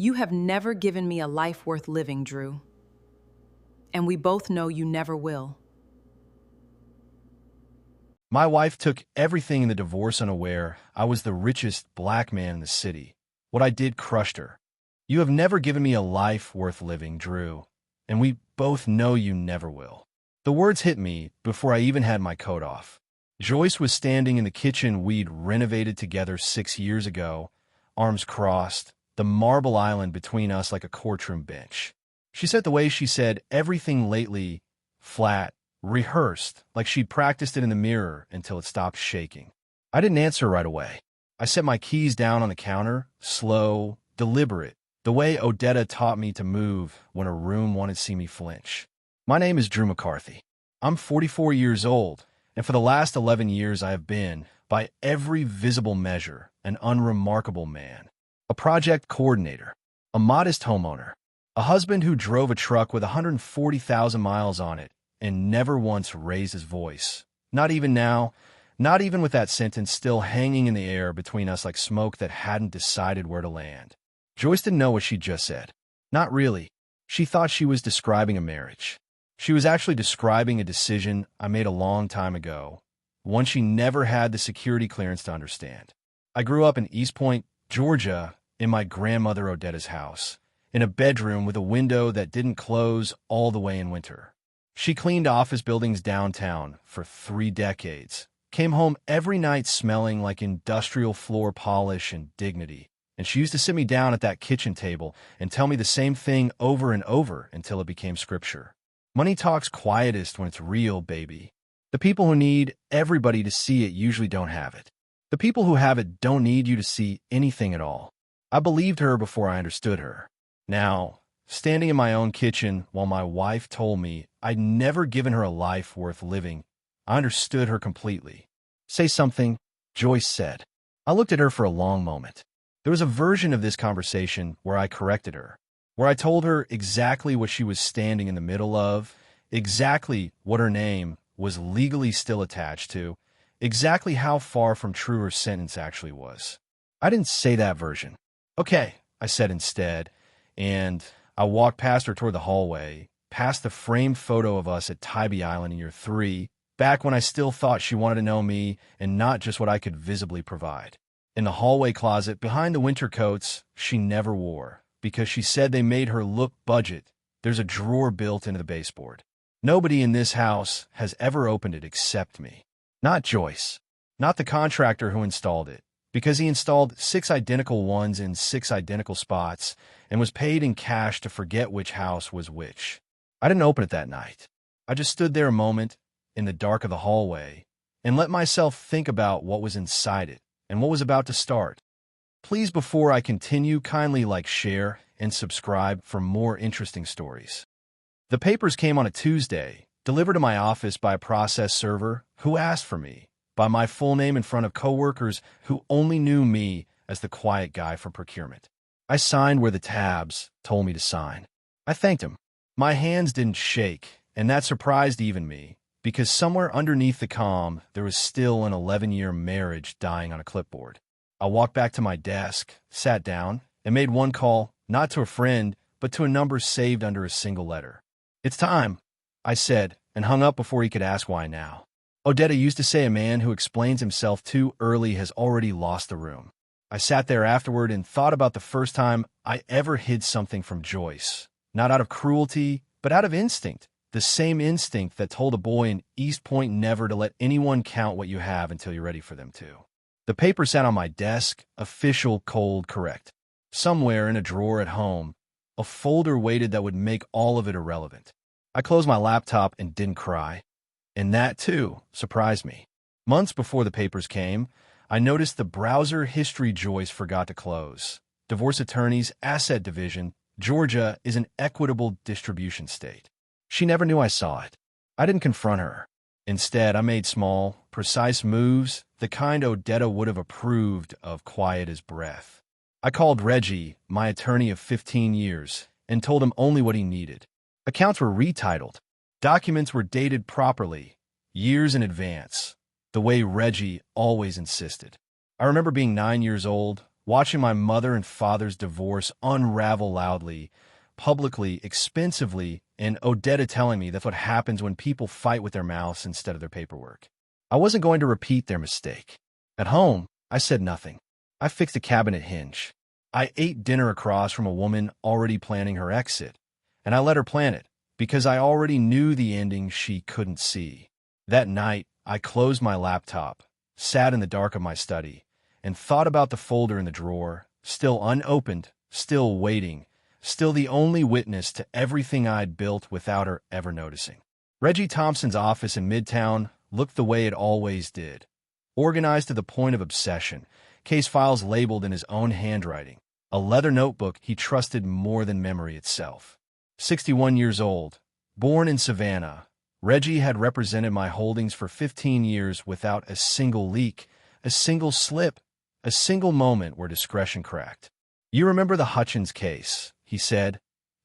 You have never given me a life worth living, Drew. And we both know you never will. My wife took everything in the divorce unaware. I was the richest black man in the city. What I did crushed her. You have never given me a life worth living, Drew. And we both know you never will. The words hit me before I even had my coat off. Joyce was standing in the kitchen we'd renovated together 6 years ago, arms crossed, the marble island between us like a courtroom bench. She said the way she said everything lately, flat, rehearsed, like she'd practiced it in the mirror until it stopped shaking. I didn't answer right away. I set my keys down on the counter, slow, deliberate, the way Odetta taught me to move when a room wanted to see me flinch. My name is Drew McCarthy. I'm 44 years old, and for the last 11 years I have been, by every visible measure, an unremarkable man. A project coordinator, a modest homeowner, a husband who drove a truck with 140,000 miles on it, and never once raised his voice. Not even now, not even with that sentence still hanging in the air between us like smoke that hadn't decided where to land. Joyce didn't know what she'd just said. Not really. She thought she was describing a marriage. She was actually describing a decision I made a long time ago, one she never had the security clearance to understand. I grew up in East Point, Georgia, in my grandmother Odetta's house, in a bedroom with a window that didn't close all the way in winter. She cleaned office buildings downtown for 3 decades, came home every night smelling like industrial floor polish and dignity, and she used to sit me down at that kitchen table and tell me the same thing over and over until it became scripture. Money talks quietest when it's real, baby. The people who need everybody to see it usually don't have it. The people who have it don't need you to see anything at all. I believed her before I understood her. Now, standing in my own kitchen while my wife told me I'd never given her a life worth living, I understood her completely. Say something, Joyce said. I looked at her for a long moment. There was a version of this conversation where I corrected her, where I told her exactly what she was standing in the middle of, exactly what her name was legally still attached to, exactly how far from true her sentence actually was. I didn't say that version. Okay, I said instead, and I walked past her toward the hallway, past the framed photo of us at Tybee Island in year 3, back when I still thought she wanted to know me and not just what I could visibly provide. In the hallway closet, behind the winter coats she never wore, because she said they made her look budget, there's a drawer built into the baseboard. Nobody in this house has ever opened it except me. Not Joyce. Not the contractor who installed it, because he installed 6 identical ones in 6 identical spots and was paid in cash to forget which house was which. I didn't open it that night. I just stood there a moment in the dark of the hallway and let myself think about what was inside it and what was about to start. Please, before I continue, kindly like, share, and subscribe for more interesting stories. The papers came on a Tuesday, delivered to my office by a process server who asked for me, by my full name in front of coworkers who only knew me as the quiet guy from procurement. I signed where the tabs told me to sign. I thanked him. My hands didn't shake, and that surprised even me, because somewhere underneath the calm, there was still an 11-year marriage dying on a clipboard. I walked back to my desk, sat down, and made one call, not to a friend, but to a number saved under a single letter. "It's time," I said, and hung up before he could ask why now. Odetta used to say a man who explains himself too early has already lost the room. I sat there afterward and thought about the first time I ever hid something from Joyce, not out of cruelty, but out of instinct, the same instinct that told a boy in East Point never to let anyone count what you have until you're ready for them to. The paper sat on my desk, official, cold, correct. Somewhere in a drawer at home, a folder waited that would make all of it irrelevant. I closed my laptop and didn't cry. And that, too, surprised me. Months before the papers came, I noticed the browser history Joyce forgot to close. Divorce Attorneys, Asset Division, Georgia is an equitable distribution state. She never knew I saw it. I didn't confront her. Instead, I made small, precise moves, the kind Odetta would have approved of, quiet as breath. I called Reggie, my attorney of 15 years, and told him only what he needed. Accounts were retitled. Documents were dated properly, years in advance, the way Reggie always insisted. I remember being 9 years old, watching my mother and father's divorce unravel loudly, publicly, expensively, and Odetta telling me that's what happens when people fight with their mouths instead of their paperwork. I wasn't going to repeat their mistake. At home, I said nothing. I fixed a cabinet hinge. I ate dinner across from a woman already planning her exit, and I let her plan it because I already knew the ending she couldn't see. That night, I closed my laptop, sat in the dark of my study, and thought about the folder in the drawer, still unopened, still waiting, still the only witness to everything I'd built without her ever noticing. Reggie Thompson's office in Midtown looked the way it always did, organized to the point of obsession, case files labeled in his own handwriting, a leather notebook he trusted more than memory itself. 61 years old, born in Savannah, Reggie had represented my holdings for 15 years without a single leak, a single slip, a single moment where discretion cracked. "You remember the Hutchins case," he said,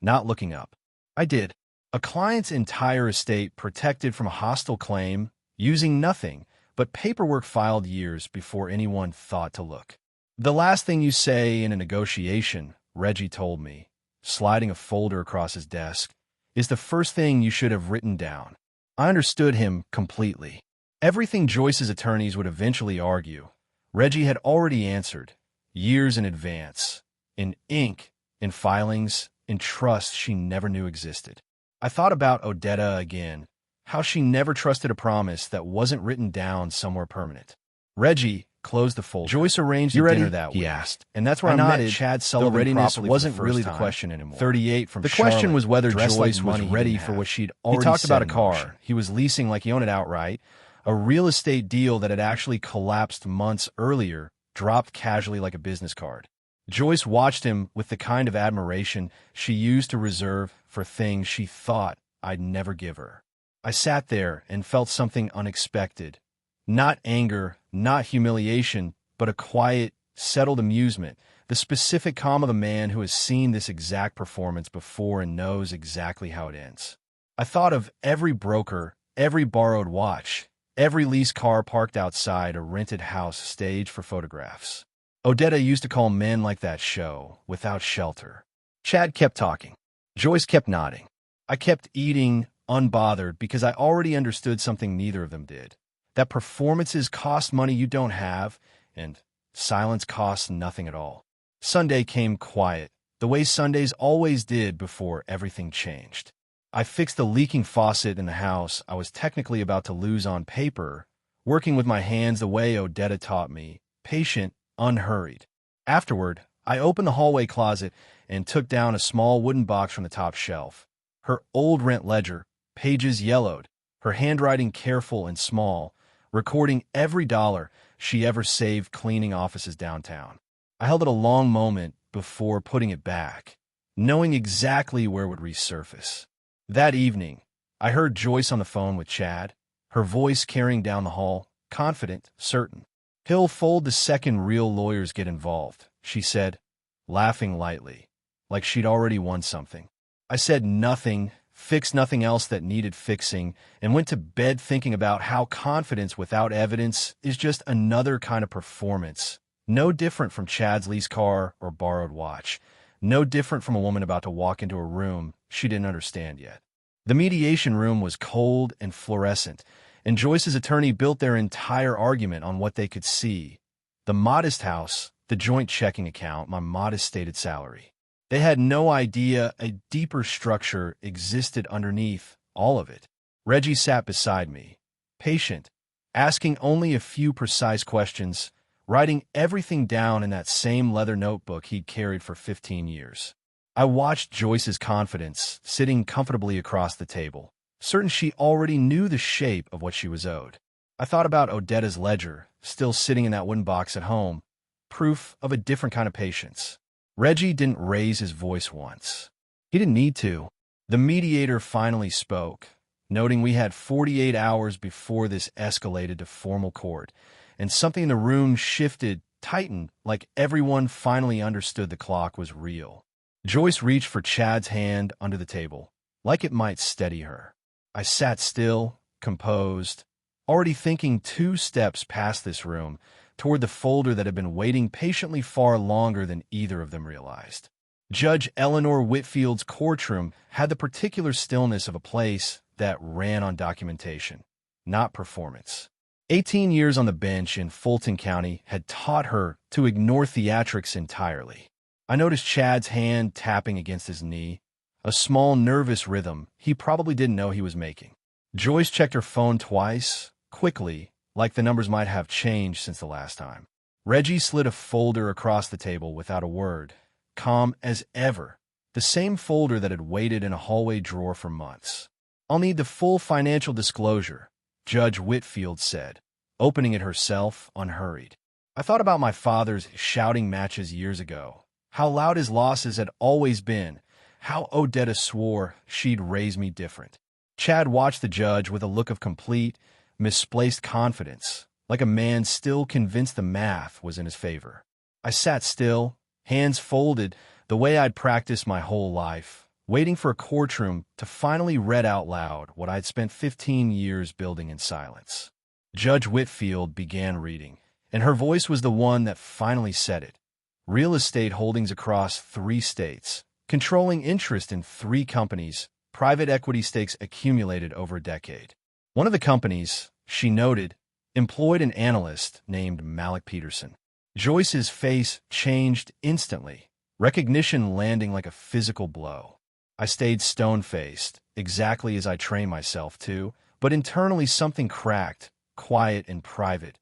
not looking up. I did. A client's entire estate protected from a hostile claim, using nothing but paperwork filed years before anyone thought to look. "The last thing you say in a negotiation," Reggie told me, sliding a folder across his desk, "is the first thing you should have written down." I understood him completely. Everything Joyce's attorneys would eventually argue, Reggie had already answered, years in advance, in ink, in filings, in trust she never knew existed. I thought about Odetta again, how she never trusted a promise that wasn't written down somewhere permanent. Reggie closed the folder. "Joyce arranged a dinner that week," he asked, and that's where I met Chad Sullivan. Readiness wasn't really the question anymore. 38 from Charlotte. The question was whether Joyce was ready for what she'd already said. He talked about a car he was leasing like he owned it outright, a real estate deal that had actually collapsed months earlier, dropped casually like a business card. Joyce watched him with the kind of admiration she used to reserve for things she thought I'd never give her. I sat there and felt something unexpected. Not anger, not humiliation, but a quiet, settled amusement, the specific calm of a man who has seen this exact performance before and knows exactly how it ends. I thought of every broker, every borrowed watch, every leased car parked outside a rented house staged for photographs. Odetta used to call men like that show, without shelter. Chad kept talking. Joyce kept nodding. I kept eating, unbothered, because I already understood something neither of them did. That performances cost money you don't have, and silence costs nothing at all. Sunday came quiet, the way Sundays always did before everything changed. I fixed the leaking faucet in the house I was technically about to lose on paper, working with my hands the way Odetta taught me, patient, unhurried. Afterward, I opened the hallway closet and took down a small wooden box from the top shelf. Her old rent ledger, pages yellowed, her handwriting careful and small, recording every dollar she ever saved cleaning offices downtown. I held it a long moment before putting it back, knowing exactly where it would resurface. That evening, I heard Joyce on the phone with Chad, her voice carrying down the hall, confident, certain. "He'll fold the second real lawyers get involved," she said, laughing lightly, like she'd already won something. I said nothing, fixed nothing else that needed fixing, and went to bed thinking about how confidence without evidence is just another kind of performance, no different from Chad's leased car or borrowed watch, no different from a woman about to walk into a room she didn't understand yet. The mediation room was cold and fluorescent, and Joyce's attorney built their entire argument on what they could see: the modest house, the joint checking account, my modest stated salary. They had no idea a deeper structure existed underneath all of it. Reggie sat beside me, patient, asking only a few precise questions, writing everything down in that same leather notebook he'd carried for 15 years. I watched Joyce's confidence, sitting comfortably across the table, certain she already knew the shape of what she was owed. I thought about Odetta's ledger, still sitting in that wooden box at home, proof of a different kind of patience. Reggie didn't raise his voice once. He didn't need to. The mediator finally spoke, noting we had 48 hours before this escalated to formal court, and something in the room shifted, tightened, like everyone finally understood the clock was real. Joyce reached for Chad's hand under the table, like it might steady her. I sat still, composed, already thinking 2 steps past this room, toward the folder that had been waiting patiently far longer than either of them realized. Judge Eleanor Whitfield's courtroom had the particular stillness of a place that ran on documentation, not performance. 18 years on the bench in Fulton County had taught her to ignore theatrics entirely. I noticed Chad's hand tapping against his knee, a small nervous rhythm he probably didn't know he was making. Joyce checked her phone twice, quickly, like the numbers might have changed since the last time. Reggie slid a folder across the table without a word, calm as ever, the same folder that had waited in a hallway drawer for months. "I'll need the full financial disclosure," Judge Whitfield said, opening it herself, unhurried. I thought about my father's shouting matches years ago, how loud his losses had always been, how Odetta swore she'd raise me different. Chad watched the judge with a look of complete, misplaced confidence, like a man still convinced the math was in his favor. I sat still, hands folded, the way I'd practiced my whole life, waiting for a courtroom to finally read out loud what I'd spent 15 years building in silence. Judge Whitfield began reading, and her voice was the one that finally said it. Real estate holdings across 3 states, controlling interest in 3 companies, private equity stakes accumulated over a decade. One of the companies, she noted, employed an analyst named Malik Peterson. Joyce's face changed instantly, recognition landing like a physical blow. I stayed stone-faced, exactly as I trained myself to, but internally something cracked, quiet and private.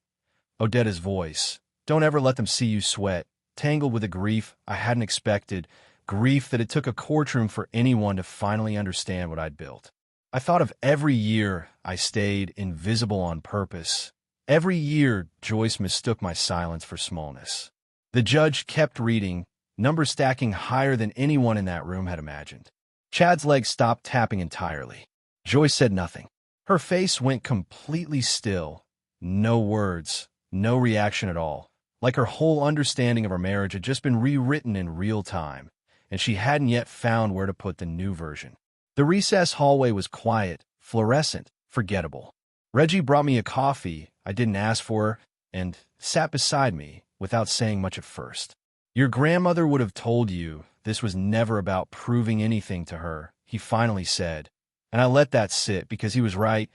Odetta's voice, "Don't ever let them see you sweat," tangled with a grief I hadn't expected, grief that it took a courtroom for anyone to finally understand what I'd built. I thought of every year I stayed invisible on purpose. Every year Joyce mistook my silence for smallness. The judge kept reading, numbers stacking higher than anyone in that room had imagined. Chad's legs stopped tapping entirely. Joyce said nothing. Her face went completely still. No words, no reaction at all. Like her whole understanding of our marriage had just been rewritten in real time, and she hadn't yet found where to put the new version. The recess hallway was quiet, fluorescent, forgettable. Reggie brought me a coffee I didn't ask for and sat beside me without saying much at first. "Your grandmother would have told you this was never about proving anything to her," he finally said, and I let that sit because he was right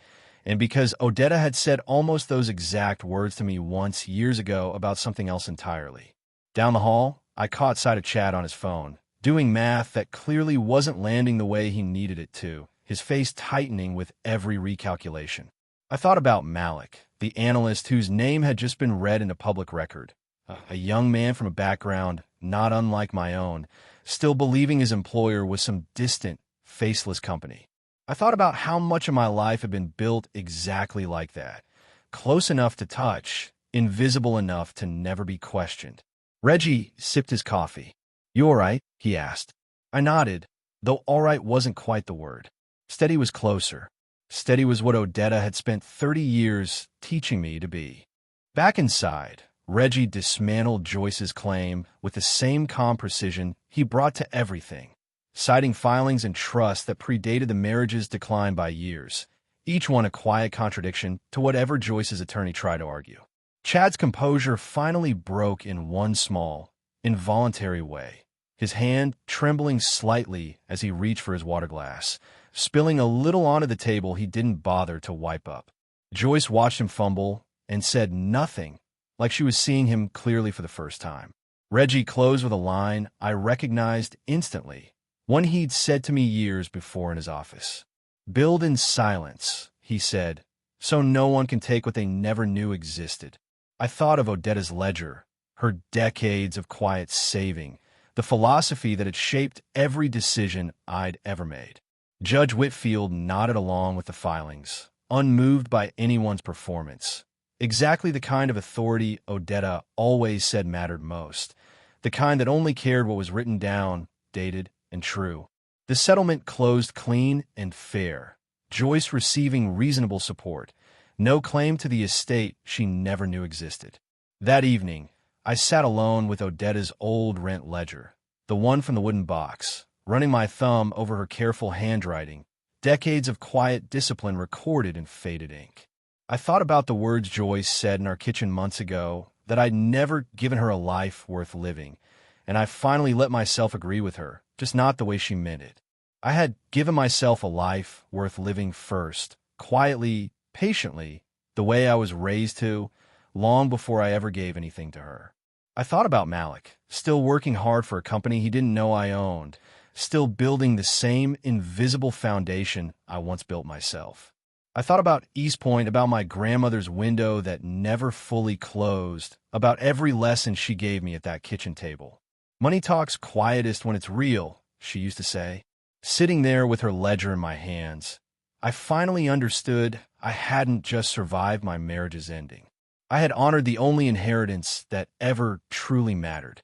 and because Odetta had said almost those exact words to me once years ago about something else entirely. Down the hall, I caught sight of Chad on his phone, doing math that clearly wasn't landing the way he needed it to, his face tightening with every recalculation. I thought about Malik, the analyst whose name had just been read into public record, a young man from a background not unlike my own, still believing his employer was some distant, faceless company. I thought about how much of my life had been built exactly like that, close enough to touch, invisible enough to never be questioned. Reggie sipped his coffee. "You all right?" he asked. I nodded, though all right wasn't quite the word. Steady was closer. Steady was what Odetta had spent 30 years teaching me to be. Back inside, Reggie dismantled Joyce's claim with the same calm precision he brought to everything, citing filings and trusts that predated the marriage's decline by years, each one a quiet contradiction to whatever Joyce's attorney tried to argue. Chad's composure finally broke in one small, involuntary way, his hand trembling slightly as he reached for his water glass, spilling a little onto the table he didn't bother to wipe up. Joyce watched him fumble and said nothing, like she was seeing him clearly for the first time. Reggie closed with a line I recognized instantly, one he'd said to me years before in his office. "Build in silence," he said, "so no one can take what they never knew existed." I thought of Odetta's ledger, her decades of quiet saving, the philosophy that had shaped every decision I'd ever made. Judge Whitfield nodded along with the filings, unmoved by anyone's performance. Exactly the kind of authority Odetta always said mattered most, the kind that only cared what was written down, dated, and true. The settlement closed clean and fair, Joyce receiving reasonable support, no claim to the estate she never knew existed. That evening, I sat alone with Odetta's old rent ledger, the one from the wooden box, running my thumb over her careful handwriting, decades of quiet discipline recorded in faded ink. I thought about the words Joyce said in our kitchen months ago, that I'd never given her a life worth living, and I finally let myself agree with her, just not the way she meant it. I had given myself a life worth living first, quietly, patiently, the way I was raised to, long before I ever gave anything to her. I thought about Malik, still working hard for a company he didn't know I owned, still building the same invisible foundation I once built myself. I thought about East Point, about my grandmother's window that never fully closed, about every lesson she gave me at that kitchen table. Money talks quietest when it's real, she used to say. Sitting there with her ledger in my hands, I finally understood I hadn't just survived my marriage's ending. I had honored the only inheritance that ever truly mattered.